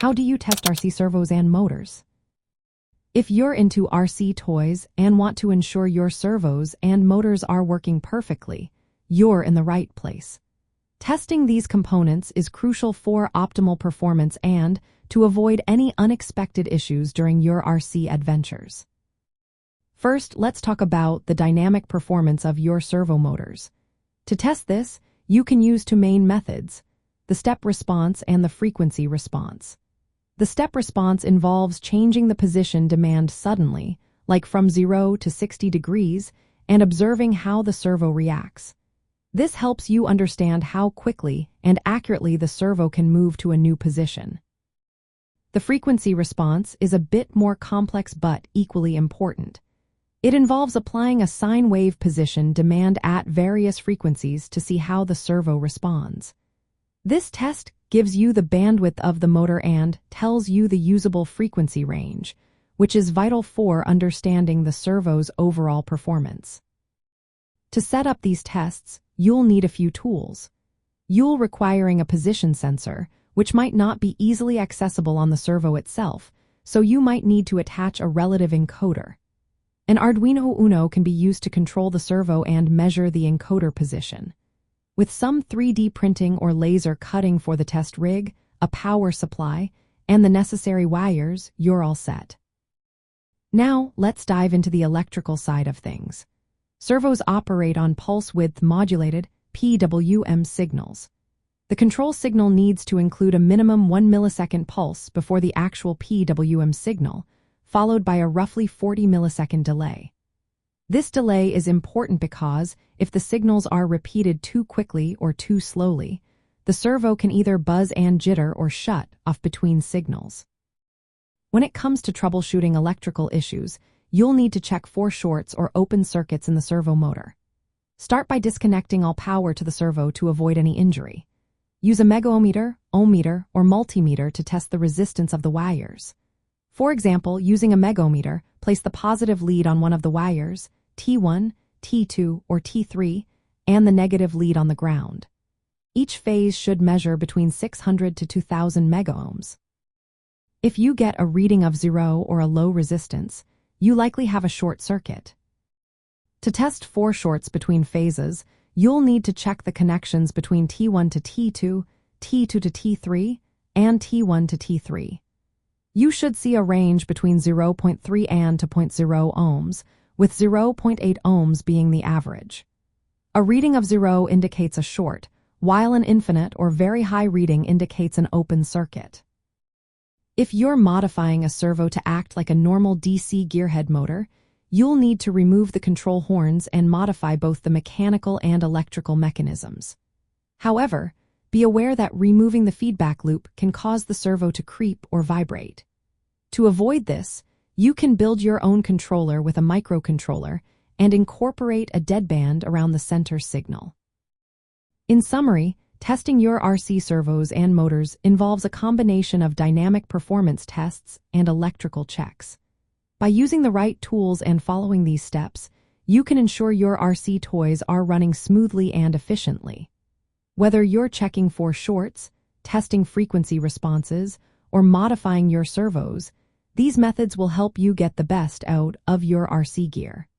How do you test RC servos and motors? If you're into RC toys and want to ensure your servos and motors are working perfectly, you're in the right place. Testing these components is crucial for optimal performance and to avoid any unexpected issues during your RC adventures. First, let's talk about the dynamic performance of your servo motors. To test this, you can use two main methods: the step response and the frequency response. The step response involves changing the position demand suddenly, like from 0 to 60 degrees, and observing how the servo reacts. This helps you understand how quickly and accurately the servo can move to a new position. The frequency response is a bit more complex but equally important. It involves applying a sine wave position demand at various frequencies to see how the servo responds. This test gives you the bandwidth of the motor and tells you the usable frequency range, which is vital for understanding the servo's overall performance. To set up these tests, you'll need a few tools. You'll requiring a position sensor, which might not be easily accessible on the servo itself, so you might need to attach a relative encoder. An Arduino UNO can be used to control the servo and measure the encoder position. With some 3D printing or laser cutting for the test rig, a power supply, and the necessary wires, you're all set. Now, let's dive into the electrical side of things. Servos operate on pulse-width modulated PWM signals. The control signal needs to include a minimum 1 millisecond pulse before the actual PWM signal, followed by a roughly 40 millisecond delay. This delay is important because if the signals are repeated too quickly or too slowly, the servo can either buzz and jitter or shut off between signals. When it comes to troubleshooting electrical issues, you'll need to check for shorts or open circuits in the servo motor. Start by disconnecting all power to the servo to avoid any injury. Use a megometer, ohmmeter, or multimeter to test the resistance of the wires. For example, using a megometer, place the positive lead on one of the wires, T1, T2, or T3, and the negative lead on the ground. Each phase should measure between 600 to 2000 megaohms. If you get a reading of 0 or a low resistance, you likely have a short circuit. To test for shorts between phases, you'll need to check the connections between T1 to T2, T2 to T3, and T1 to T3. You should see a range between 0.3 and to 0.0 ohms, with 0.8 ohms being the average. A reading of 0 indicates a short, while an infinite or very high reading indicates an open circuit. If you're modifying a servo to act like a normal DC gearhead motor, you'll need to remove the control horns and modify both the mechanical and electrical mechanisms. However, be aware that removing the feedback loop can cause the servo to creep or vibrate. To avoid this, you can build your own controller with a microcontroller and incorporate a deadband around the center signal. In summary, testing your RC servos and motors involves a combination of dynamic performance tests and electrical checks. By using the right tools and following these steps, you can ensure your RC toys are running smoothly and efficiently. Whether you're checking for shorts, testing frequency responses, or modifying your servos, these methods will help you get the best out of your RC gear.